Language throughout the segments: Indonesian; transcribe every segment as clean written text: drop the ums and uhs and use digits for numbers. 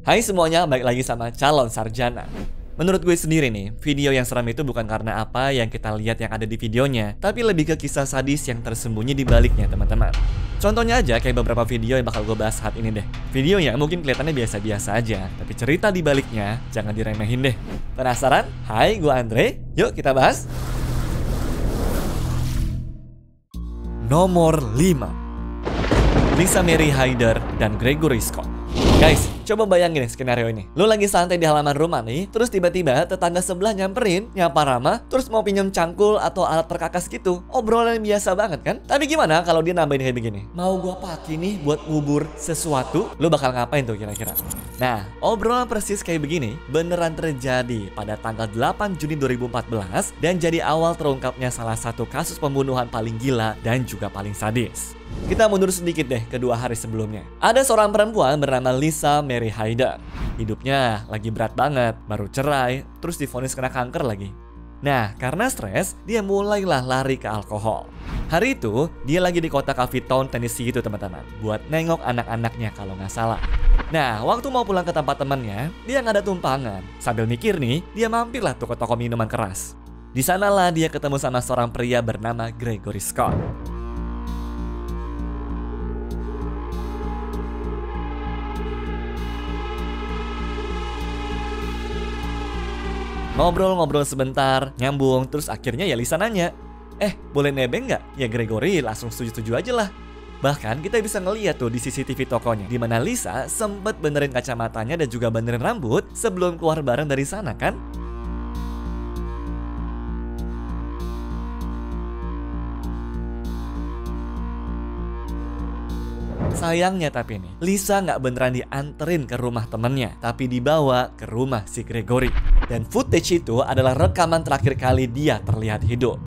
Hai semuanya, balik lagi sama Calon Sarjana. Menurut gue sendiri nih, video yang seram itu bukan karena apa yang kita lihat yang ada di videonya, tapi lebih ke kisah sadis yang tersembunyi di baliknya, teman-teman. Contohnya aja kayak beberapa video yang bakal gue bahas saat ini deh. Videonya mungkin kelihatannya biasa-biasa aja, tapi cerita di baliknya jangan diremehin deh. Penasaran? Hai, gue Andre. Yuk kita bahas. Nomor 5. Lisa Mary Hyder dan Gregory Scott. Guys, coba bayangin skenario ini. Lu lagi santai di halaman rumah nih, terus tiba-tiba tetangga sebelah nyamperin, nyapa ramah, terus mau pinjam cangkul atau alat perkakas gitu. Obrolan biasa banget kan? Tapi gimana kalau dia nambahin kayak begini? Mau gua pakai nih buat ngubur sesuatu? Lu bakal ngapain tuh kira-kira? Nah, obrolan persis kayak begini beneran terjadi pada tanggal 8 Juni 2014 dan jadi awal terungkapnya salah satu kasus pembunuhan paling gila dan juga paling sadis. Kita mundur sedikit deh ke 2 hari sebelumnya. Ada seorang perempuan bernama Lisa Mary Hyder. Hidupnya lagi berat banget, baru cerai, terus divonis kena kanker lagi. Nah, karena stres, dia mulailah lari ke alkohol. Hari itu, dia lagi di kota Coffeetown, Tennessee itu teman-teman, buat nengok anak-anaknya kalau nggak salah. Nah, waktu mau pulang ke tempat temannya, dia nggak ada tumpangan. Sambil mikir nih, dia mampirlah tuh ke toko minuman keras. Di sanalah dia ketemu sama seorang pria bernama Gregory Scott. Ngobrol-ngobrol sebentar, nyambung, terus akhirnya ya Lisa nanya, boleh nebeng nggak? Ya Gregory langsung setuju-setuju aja lah. Bahkan kita bisa ngeliat tuh di CCTV tokonya, di mana Lisa sempet benerin kacamatanya dan juga benerin rambut sebelum keluar bareng dari sana kan? Sayangnya tapi nih, Lisa nggak beneran dianterin ke rumah temennya, tapi dibawa ke rumah si Gregory. Dan footage itu adalah rekaman terakhir kali dia terlihat hidup.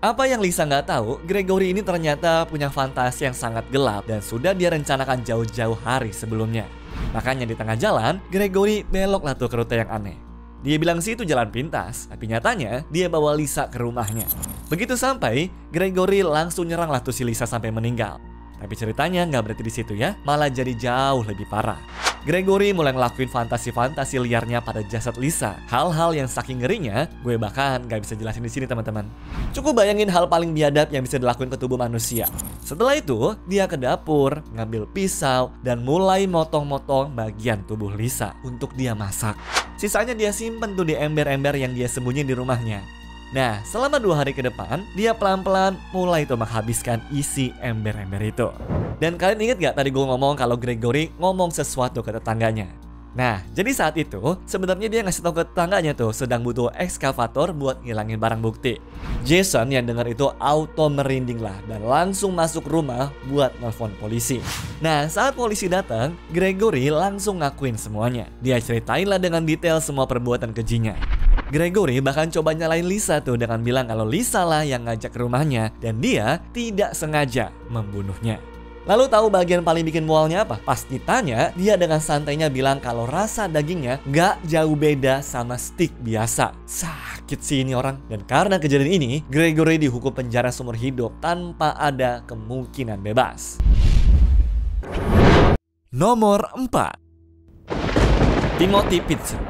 Apa yang Lisa nggak tahu, Gregory ini ternyata punya fantasi yang sangat gelap dan sudah dia rencanakan jauh-jauh hari sebelumnya. Makanya di tengah jalan, Gregory beloklah tuh ke rute yang aneh. Dia bilang sih itu jalan pintas, tapi nyatanya dia bawa Lisa ke rumahnya. Begitu sampai, Gregory langsung nyerang lah tuh si Lisa sampai meninggal. Tapi ceritanya nggak berhenti di situ ya, malah jadi jauh lebih parah. Gregory mulai ngelakuin fantasi-fantasi liarnya pada jasad Lisa. Hal-hal yang saking ngerinya, gue bahkan nggak bisa jelasin di sini teman-teman. Cukup bayangin hal paling biadab yang bisa dilakuin ke tubuh manusia. Setelah itu, dia ke dapur, ngambil pisau, dan mulai motong-motong bagian tubuh Lisa untuk dia masak. Sisanya dia simpen tuh di ember-ember yang dia sembunyi di rumahnya. Nah, selama 2 hari ke depan, dia pelan-pelan mulai tuh menghabiskan isi ember-ember itu. Dan kalian inget gak tadi gue ngomong kalau Gregory ngomong sesuatu ke tetangganya? Nah, jadi saat itu sebenarnya dia ngasih tahu ke tetangganya tuh sedang butuh ekskavator buat ngilangin barang bukti. Jason yang dengar itu auto merinding lah dan langsung masuk rumah buat nelfon polisi. Nah, saat polisi datang, Gregory langsung ngakuin semuanya. Dia ceritain lah dengan detail semua perbuatan kejinya. Gregory bahkan coba nyalain Lisa tuh dengan bilang kalau Lisa lah yang ngajak ke rumahnya dan dia tidak sengaja membunuhnya. Lalu tahu bagian paling bikin mualnya apa? Pas ditanya, dia dengan santainya bilang kalau rasa dagingnya gak jauh beda sama steak biasa. Sakit sih ini orang. Dan karena kejadian ini, Gregory dihukum penjara seumur hidup tanpa ada kemungkinan bebas. Nomor 4. Timothy Pitzer.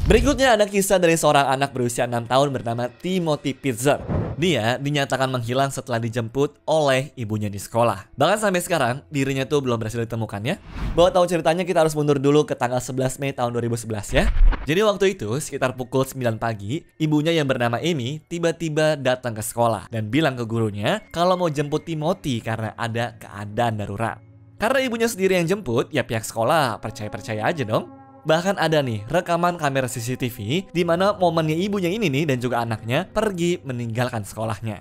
Berikutnya ada kisah dari seorang anak berusia 6 tahun bernama Timothy Pitzer. Dia dinyatakan menghilang setelah dijemput oleh ibunya di sekolah. Bahkan sampai sekarang dirinya tuh belum berhasil ditemukan ya. Buat tahu ceritanya kita harus mundur dulu ke tanggal 11 Mei tahun 2011 ya. Jadi waktu itu sekitar pukul 9 pagi, ibunya yang bernama Amy tiba-tiba datang ke sekolah dan bilang ke gurunya kalau mau jemput Timothy karena ada keadaan darurat. Karena ibunya sendiri yang jemput, ya pihak sekolah percaya-percaya aja dong. Bahkan ada nih rekaman kamera CCTV di mana momennya ibunya ini nih dan juga anaknya pergi meninggalkan sekolahnya.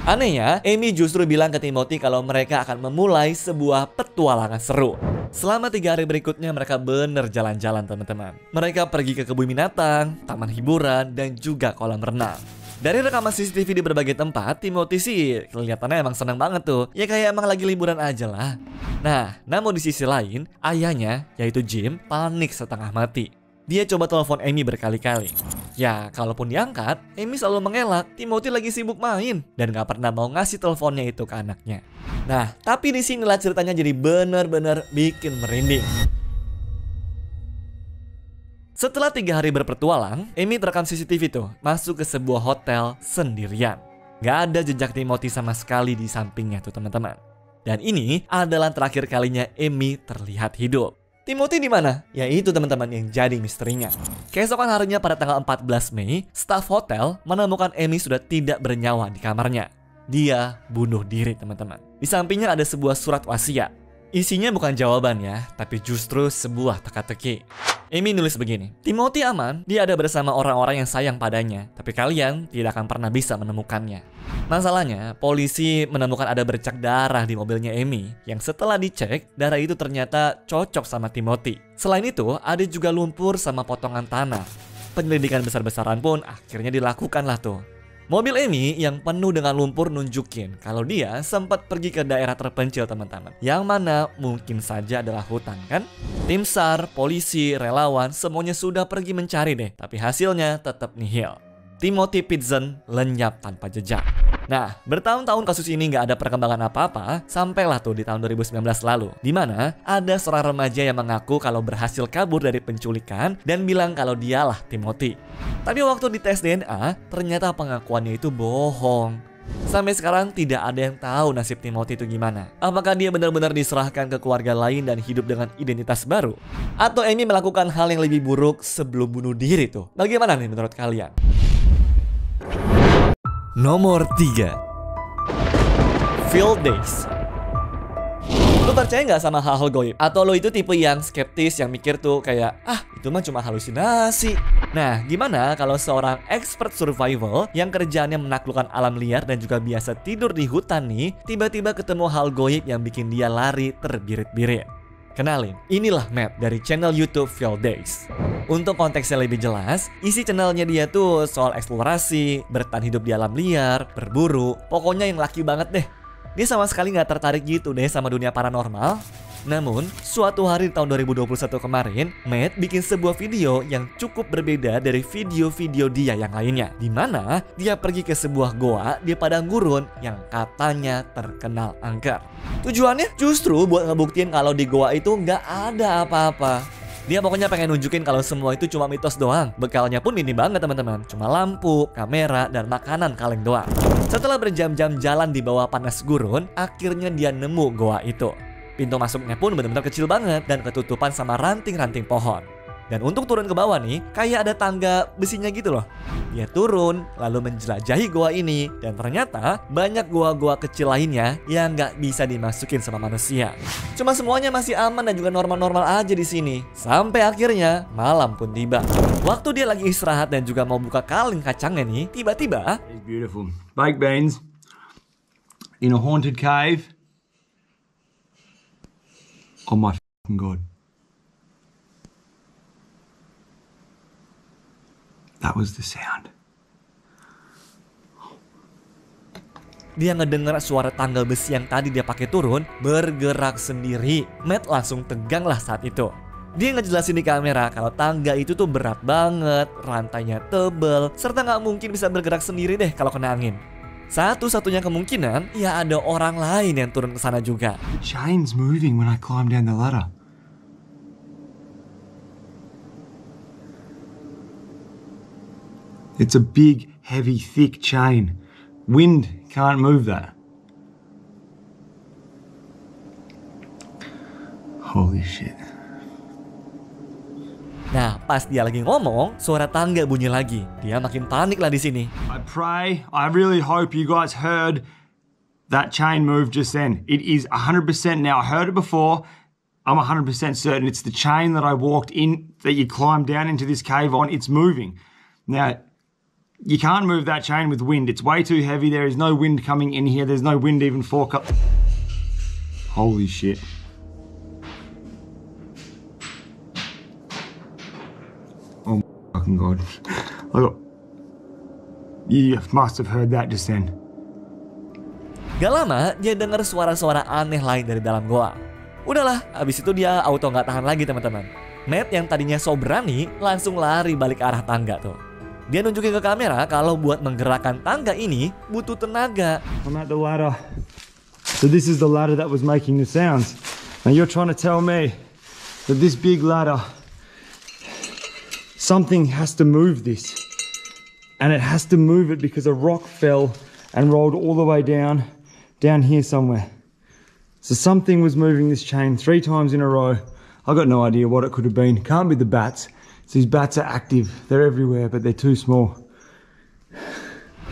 Anehnya, Amy justru bilang ke Timothy kalau mereka akan memulai sebuah petualangan seru. Selama 3 hari berikutnya mereka bener jalan-jalan teman-teman. Mereka pergi ke kebun binatang, taman hiburan, dan juga kolam renang. Dari rekaman CCTV di berbagai tempat, Timothy sih kelihatannya emang seneng banget tuh. Ya kayak emang lagi liburan aja lah. Nah, namun di sisi lain, ayahnya, yaitu Jim, panik setengah mati. Dia coba telepon Amy berkali-kali. Ya, kalaupun diangkat, Amy selalu mengelak Timothy lagi sibuk main dan gak pernah mau ngasih teleponnya itu ke anaknya. Nah, tapi di sinilah ceritanya jadi bener-bener bikin merinding. Setelah 3 hari berpetualang, Amy terekam CCTV tuh masuk ke sebuah hotel sendirian. Gak ada jejak Timothy sama sekali di sampingnya tuh teman-teman. Dan ini adalah terakhir kalinya Amy terlihat hidup. Timothy di mana? Ya itu teman-teman yang jadi misterinya. Keesokan harinya pada tanggal 14 Mei, staf hotel menemukan Amy sudah tidak bernyawa di kamarnya. Dia bunuh diri teman-teman. Di sampingnya ada sebuah surat wasiat. Isinya bukan jawaban ya, tapi justru sebuah teka-teki. Amy nulis begini, Timothy aman, dia ada bersama orang-orang yang sayang padanya, tapi kalian tidak akan pernah bisa menemukannya. Masalahnya, polisi menemukan ada bercak darah di mobilnya Amy, yang setelah dicek, darah itu ternyata cocok sama Timothy. Selain itu, ada juga lumpur sama potongan tanah. Penyelidikan besar-besaran pun akhirnya dilakukan lah tuh. Mobil Amy yang penuh dengan lumpur nunjukin kalau dia sempat pergi ke daerah terpencil teman-teman. Yang mana mungkin saja adalah hutan kan? Tim SAR, polisi, relawan semuanya sudah pergi mencari deh. Tapi hasilnya tetap nihil. Timothy Pitzen lenyap tanpa jejak. Nah, bertahun-tahun kasus ini nggak ada perkembangan apa-apa, sampailah tuh di tahun 2019 lalu, di mana ada seorang remaja yang mengaku kalau berhasil kabur dari penculikan dan bilang kalau dialah Timothy. Tapi waktu dites DNA, ternyata pengakuannya itu bohong. Sampai sekarang tidak ada yang tahu nasib Timothy itu gimana. Apakah dia benar-benar diserahkan ke keluarga lain dan hidup dengan identitas baru? Atau Amy melakukan hal yang lebih buruk sebelum bunuh diri tuh? Bagaimana nih menurut kalian? Nomor 3, Field Days. Lo percaya nggak sama hal-hal goib? Atau lo itu tipe yang skeptis yang mikir tuh kayak, itu mah cuma halusinasi. Nah, gimana kalau seorang expert survival yang kerjaannya menaklukkan alam liar dan juga biasa tidur di hutan nih, tiba-tiba ketemu hal goib yang bikin dia lari terbirit-birit? Kenalin, inilah Matt dari channel YouTube Field Days. Untuk konteksnya lebih jelas, isi channelnya dia tuh soal eksplorasi, bertahan hidup di alam liar, berburu, pokoknya yang laki banget deh. Dia sama sekali nggak tertarik gitu deh sama dunia paranormal. Namun, suatu hari di tahun 2021 kemarin, Matt bikin sebuah video yang cukup berbeda dari video-video dia yang lainnya. Di mana dia pergi ke sebuah goa di padang gurun yang katanya terkenal angker. Tujuannya justru buat ngebuktiin kalau di goa itu nggak ada apa-apa. Dia pokoknya pengen nunjukin kalau semua itu cuma mitos doang. Bekalnya pun ini banget teman-teman. Cuma lampu, kamera, dan makanan kaleng doang. Setelah berjam-jam jalan di bawah panas gurun, akhirnya dia nemu goa itu. Pintu masuknya pun benar-benar kecil banget dan ketutupan sama ranting-ranting pohon. Dan untuk turun ke bawah nih, kayak ada tangga besinya gitu loh. Dia turun, lalu menjelajahi goa ini. Dan ternyata banyak goa-goa kecil lainnya yang nggak bisa dimasukin sama manusia. Cuma semuanya masih aman dan juga normal-normal aja di sini. Sampai akhirnya malam pun tiba. Waktu dia lagi istirahat dan juga mau buka kaleng kacangnya nih, tiba-tiba It's beautiful. Baked beans in a haunted cave. Oh my fucking god. That was the sound. dia ngedenger suara tangga besi yang tadi dia pakai turun bergerak sendiri. Matt langsung tegang lah saat itu. Dia ngejelasin di kamera kalau tangga itu tuh berat banget, rantainya tebel, serta nggak mungkin bisa bergerak sendiri deh kalau kena angin. Satu-satunya kemungkinan ya ada orang lain yang turun ke sana juga. The chain's moving when I climb down the ladder. It's a big, heavy, thick chain. Wind can't move that. Holy shit. Nah, pas dia lagi ngomong, suara tangga bunyi lagi. Dia makin panik lah di sini. I really hope you guys heard that chain move just then. It is 100% now. I heard it before. I'm 100% certain it's the chain that I walked in, that you climbed down into this cave on. It's moving. Now, you can't move that chain with wind. It's way too heavy. There is no wind coming in here. There's no wind even for... Holy shit. Oh my fucking god. You must have heard that just then. Gak lama, dia dengar suara-suara aneh lain dari dalam goa. Udahlah, abis itu dia auto gak tahan lagi teman-teman. Matt yang tadinya so berani langsung lari balik ke arah tangga tuh. Dia nunjukin ke kamera kalau buat menggerakkan tangga ini butuh tenaga. I'm at the ladder. So this is the ladder that was making the sounds. Now you're trying to tell me that this big ladder, something has to move this. And it has to move it because a rock fell and rolled all the way down here somewhere. So something was moving this chain 3 times in a row. I got no idea what it could have been. Can't be the bats. So these bats are active. They're everywhere, but they're too small.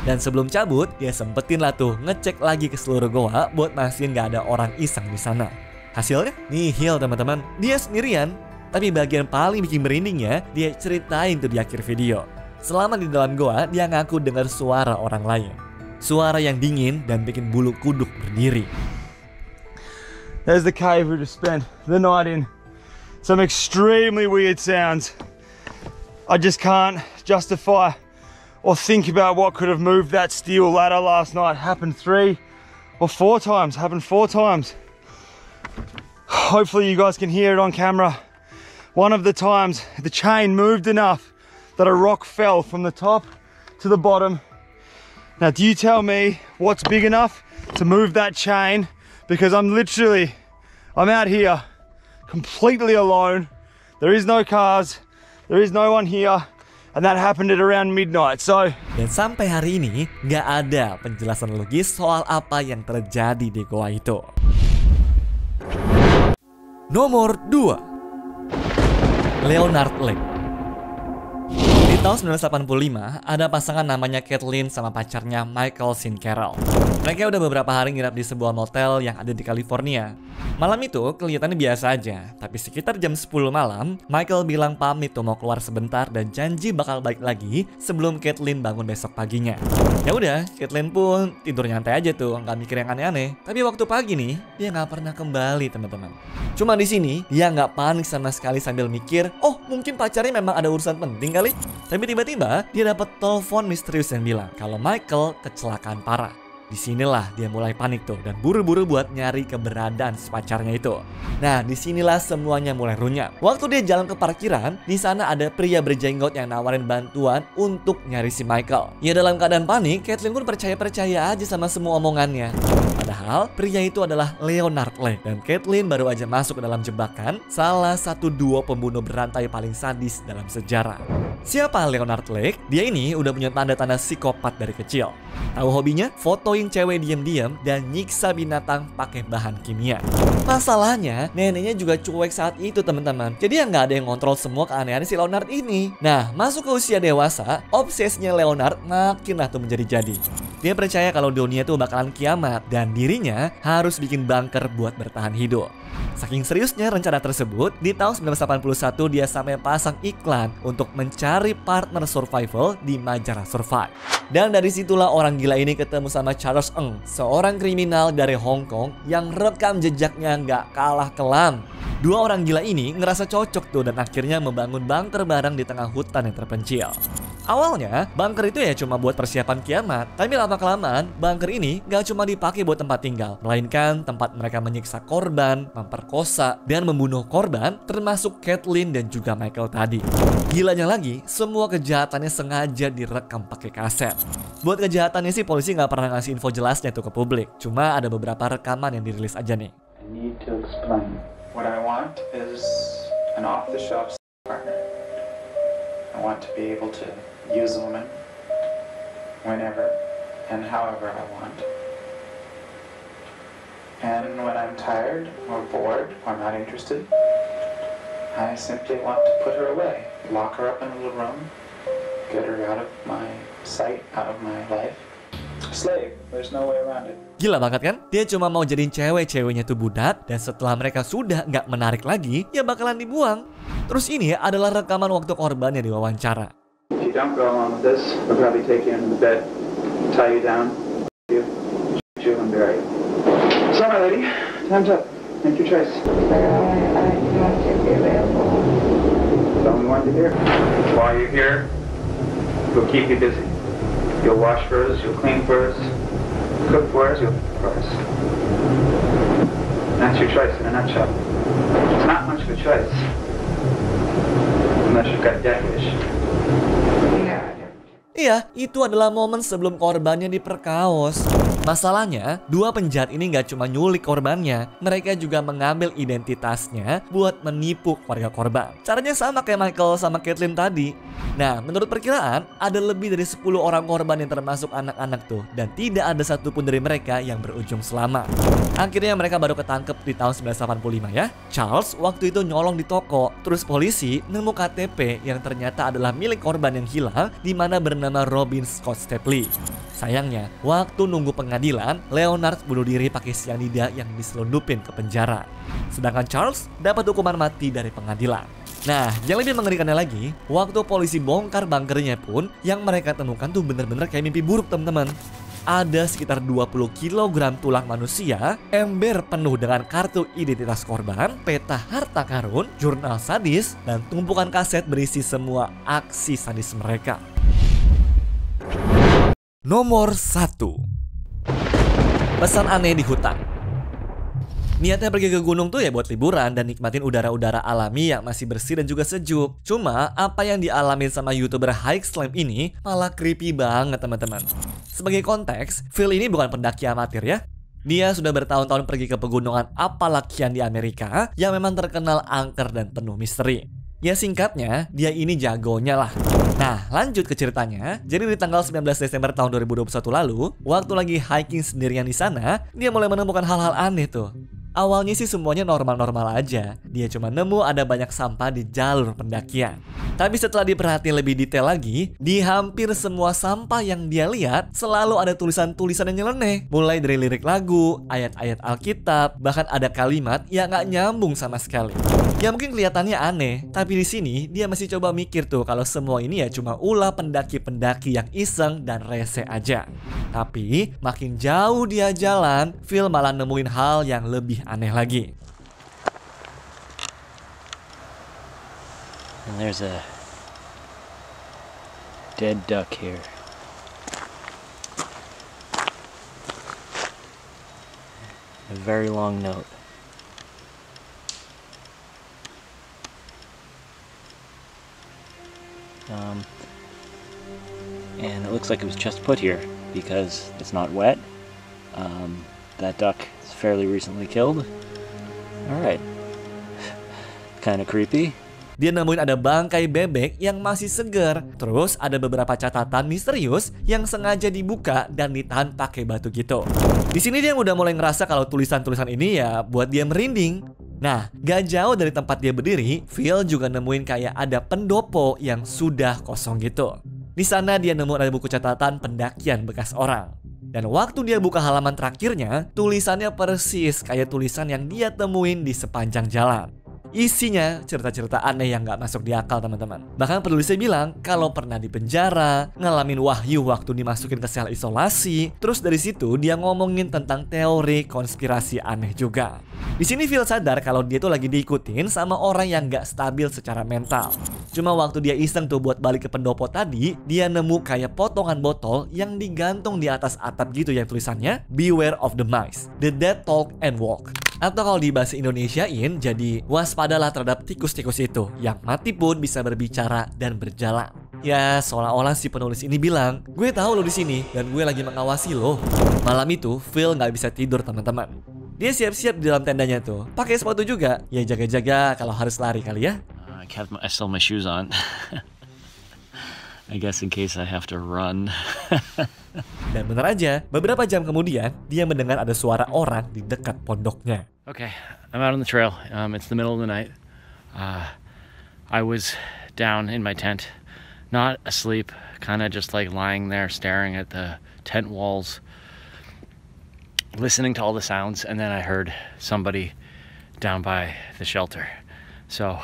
Dan sebelum cabut, dia sempetin lah tuh ngecek lagi ke seluruh goa buat mastiin gak ada orang iseng di sana. Hasilnya nihil teman-teman. Dia sendirian. Tapi bagian paling bikin merindingnya, dia ceritain tuh di akhir video. Selama di dalam goa, dia ngaku dengar suara orang lain. Suara yang dingin dan bikin bulu kuduk berdiri. There's the cave we just spent the night in. Some extremely weird sounds. I just can't justify or think about what could have moved that steel ladder last night. Happened 3 or 4 times. Happened 4 times. Hopefully you guys can hear it on camera. One of the times the chain moved enough that a rock fell from the top to the bottom. Now do you tell me what's big enough to move that chain? Because I'm out here completely alone. There is no cars. There is no one here. And that happened at around midnight, so... Dan sampai hari ini, nggak ada penjelasan logis soal apa yang terjadi di goa itu. Nomor 2. Leonard Lake. Di tahun 1985, ada pasangan namanya Kathleen sama pacarnya Michael Sean Carroll. Mereka udah beberapa hari nginap di sebuah motel yang ada di California. Malam itu kelihatannya biasa aja, tapi sekitar jam 10 malam, Michael bilang pamit tuh mau keluar sebentar dan janji bakal balik lagi sebelum Kathleen bangun besok paginya. Ya udah, Kathleen pun tidur nyantai aja tuh, nggak mikir yang aneh-aneh. Tapi waktu pagi nih, dia nggak pernah kembali teman-teman. Cuma di sini dia nggak panik sama sekali sambil mikir, oh mungkin pacarnya memang ada urusan penting kali. Tapi tiba-tiba dia dapat telepon misterius yang bilang kalau Michael kecelakaan parah. Disinilah dia mulai panik tuh dan buru-buru buat nyari keberadaan si pacarnya itu. Nah, disinilah semuanya mulai runyam. Waktu dia jalan ke parkiran, di sana ada pria berjenggot yang nawarin bantuan untuk nyari si Michael. Ya dalam keadaan panik, Kathleen pun percaya aja sama semua omongannya. Padahal pria itu adalah Leonard Lake dan Kathleen baru aja masuk ke dalam jebakan salah satu duo pembunuh berantai paling sadis dalam sejarah. Siapa Leonard Lake? Dia ini udah punya tanda-tanda psikopat dari kecil. Tahu hobinya? Fotoin cewek diam-diam dan nyiksa binatang pakai bahan kimia. Masalahnya, neneknya juga cuek saat itu teman-teman. Jadi ya nggak ada yang ngontrol semua keanehan si Leonard ini. Nah, masuk ke usia dewasa, obsesnya Leonard makin lah tuh menjadi-jadi. Dia percaya kalau dunia tuh bakalan kiamat dan dirinya harus bikin bunker buat bertahan hidup. Saking seriusnya rencana tersebut, di tahun 1981 dia sampai pasang iklan untuk mencari partner survival di majalah Survive. Dan dari situlah orang gila ini ketemu sama Charles Ng, seorang kriminal dari Hong Kong yang rekam jejaknya nggak kalah kelam. Dua orang gila ini ngerasa cocok tuh dan akhirnya membangun bunker bareng di tengah hutan yang terpencil. Awalnya, bunker itu ya cuma buat persiapan kiamat. Tapi lama-kelamaan, bunker ini gak cuma dipakai buat tempat tinggal, melainkan tempat mereka menyiksa korban, memperkosa, dan membunuh korban, termasuk Kathleen dan juga Michael tadi. Gilanya lagi, semua kejahatannya sengaja direkam pakai kaset. Buat kejahatannya sih polisi gak pernah ngasih info jelasnya tuh ke publik. Cuma ada beberapa rekaman yang dirilis aja nih. I need to explain. What I want is an off-the-shelf partner. I want to be able to use a woman whenever and however I want. And when I'm tired or bored or not interested, I simply want to put her away, lock her up in a little room, get her out of my sight, out of my life. Slave, there's no way around it. Gila banget kan? Dia cuma mau jadiin cewek-ceweknya tuh budak, dan setelah mereka sudah nggak menarik lagi, ya bakalan dibuang. Terus ini adalah rekaman waktu korbannya diwawancara. If you don't go along with this, we'll probably take you into the bed, tie you down, shoot you and bury you. So my lady, time's up. Make your choice. I want to be available. Tell me what to hear. While you're here, we'll keep you busy. You'll wash first, you'll clean first, cook first, you'll cook first. That's your choice in a nutshell. It's not much of a choice. Unless you've got death wish. Iya, itu adalah momen sebelum korbannya diperkaos. Masalahnya, dua penjahat ini nggak cuma nyulik korbannya, mereka juga mengambil identitasnya buat menipu keluarga korban. Caranya sama kayak Michael sama Caitlin tadi. Nah, menurut perkiraan, ada lebih dari 10 orang korban yang termasuk anak-anak tuh, dan tidak ada satupun dari mereka yang berujung selamat. Akhirnya mereka baru ketangkep di tahun 1985 ya. Charles waktu itu nyolong di toko, terus polisi nemu KTP yang ternyata adalah milik korban yang hilang, di mana bernama Robin Scott Stapley. Sayangnya, waktu nunggu pengadilan, Leonard bunuh diri pakai cyanida yang diselundupin ke penjara. Sedangkan Charles dapat hukuman mati dari pengadilan. Nah, yang lebih mengerikannya lagi, waktu polisi bongkar bunkernya pun, yang mereka temukan tuh bener-bener kayak mimpi buruk, teman-teman. Ada sekitar 20 kg tulang manusia, ember penuh dengan kartu identitas korban, peta harta karun, jurnal sadis, dan tumpukan kaset berisi semua aksi sadis mereka. Nomor 1. Pesan aneh di hutan. Niatnya pergi ke gunung tuh ya buat liburan dan nikmatin udara-udara alami yang masih bersih dan juga sejuk. Cuma apa yang dialamin sama YouTuber Hike Slam ini malah creepy banget, teman-teman. Sebagai konteks, Phil ini bukan pendaki amatir ya. Dia sudah bertahun-tahun pergi ke pegunungan Appalachian di Amerika yang memang terkenal angker dan penuh misteri. Ya singkatnya, dia ini jagonya lah. Nah, lanjut ke ceritanya. Jadi di tanggal 19 Desember tahun 2021 lalu, waktu lagi hiking sendirian di sana, dia mulai menemukan hal-hal aneh tuh. Awalnya sih semuanya normal-normal aja. Dia cuma nemu ada banyak sampah di jalur pendakian. Tapi setelah diperhatiin lebih detail lagi, di hampir semua sampah yang dia lihat selalu ada tulisan-tulisan yang nyeleneh. Mulai dari lirik lagu, ayat-ayat Alkitab, bahkan ada kalimat yang nggak nyambung sama sekali. Ya mungkin kelihatannya aneh, tapi di sini dia masih coba mikir tuh kalau semua ini ya cuma ulah pendaki-pendaki yang iseng dan rese aja. Tapi makin jauh dia jalan, Phil malah nemuin hal yang lebih aneh lagi. And there's a dead duck here. A very long note. And it looks like it was just put here because it's not wet. That duck is fairly recently killed. Alright. Kinda creepy. Dia nemuin ada bangkai bebek yang masih segar. Terus ada beberapa catatan misterius yang sengaja dibuka dan ditahan pakai batu gitu. Di sini dia udah mulai ngerasa kalau tulisan-tulisan ini ya buat dia merinding. Nah, gak jauh dari tempat dia berdiri, Phil juga nemuin kayak ada pendopo yang sudah kosong gitu. Di sana dia nemu ada buku catatan pendakian bekas orang. Dan waktu dia buka halaman terakhirnya, tulisannya persis kayak tulisan yang dia temuin di sepanjang jalan. Isinya cerita-cerita aneh yang gak masuk di akal, teman-teman. Bahkan penulisnya bilang kalau pernah di penjara, ngalamin wahyu waktu dimasukin ke sel isolasi. Terus dari situ dia ngomongin tentang teori konspirasi aneh juga. Di sini Phil sadar kalau dia tuh lagi diikutin sama orang yang gak stabil secara mental. Cuma waktu dia iseng tuh buat balik ke pendopo tadi, dia nemu kayak potongan botol yang digantung di atas atap gitu yang tulisannya Beware of the Mice, the Dead Talk and Walk. Atau kalau di bahasa Indonesiain jadi waspadalah terhadap tikus-tikus itu yang mati pun bisa berbicara dan berjalan. Ya seolah-olah si penulis ini bilang, gue tahu lo di sini dan gue lagi mengawasi lo. Malam itu Phil nggak bisa tidur, teman-teman. Dia siap-siap di dalam tendanya tuh, pakai sepatu juga. Ya jaga-jaga kalau harus lari kali ya. I still have my shoes on. I guess in case I have to run. Dan bener aja, beberapa jam kemudian dia mendengar ada suara orang di dekat pondoknya. Okay, I'm out on the trail. It's the middle of the night. I was down in my tent, not asleep, kind of just like lying there staring at the tent walls, listening to all the sounds, and then I heard somebody down by the shelter. So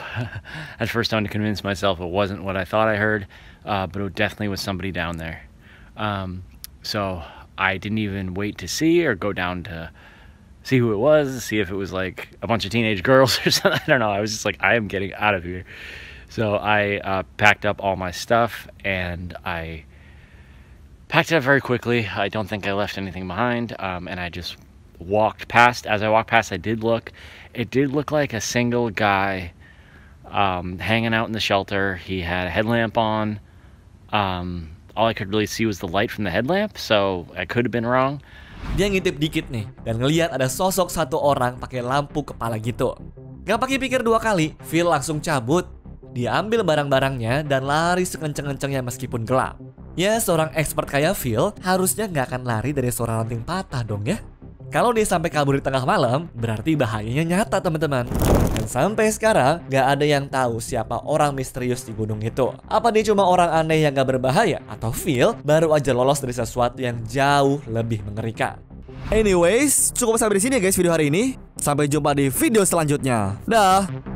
at first I had to convince myself it wasn't what I thought I heard, but it definitely was somebody down there. So I didn't even wait to see or go down to see who it was, see if it was like a bunch of teenage girls or something. I don't know. I was just like, I am getting out of here. So I packed up all my stuff and I packed it up very quickly. I don't think I left anything behind, and I just walked past. As I walked past, I did look. It did look like a single guy hanging out in the shelter. He had a headlamp on. All I could really see was the light from the headlamp, so I could have been wrong. Dia ngintip dikit nih dan ngeliat ada sosok satu orang pakai lampu kepala gitu. Gak pakai pikir dua kali, Phil langsung cabut. Dia ambil barang-barangnya dan lari sekenceng-kencengnya meskipun gelap. Ya, seorang expert kayak Phil harusnya gak akan lari dari suara ranting patah dong ya. Kalau dia sampai kabur di tengah malam, berarti bahayanya nyata teman-teman. Dan sampai sekarang, gak ada yang tahu siapa orang misterius di gunung itu. Apa dia cuma orang aneh yang gak berbahaya? Atau Phil baru aja lolos dari sesuatu yang jauh lebih mengerikan? Anyways, cukup sampai di sini ya guys video hari ini. Sampai jumpa di video selanjutnya. Dah.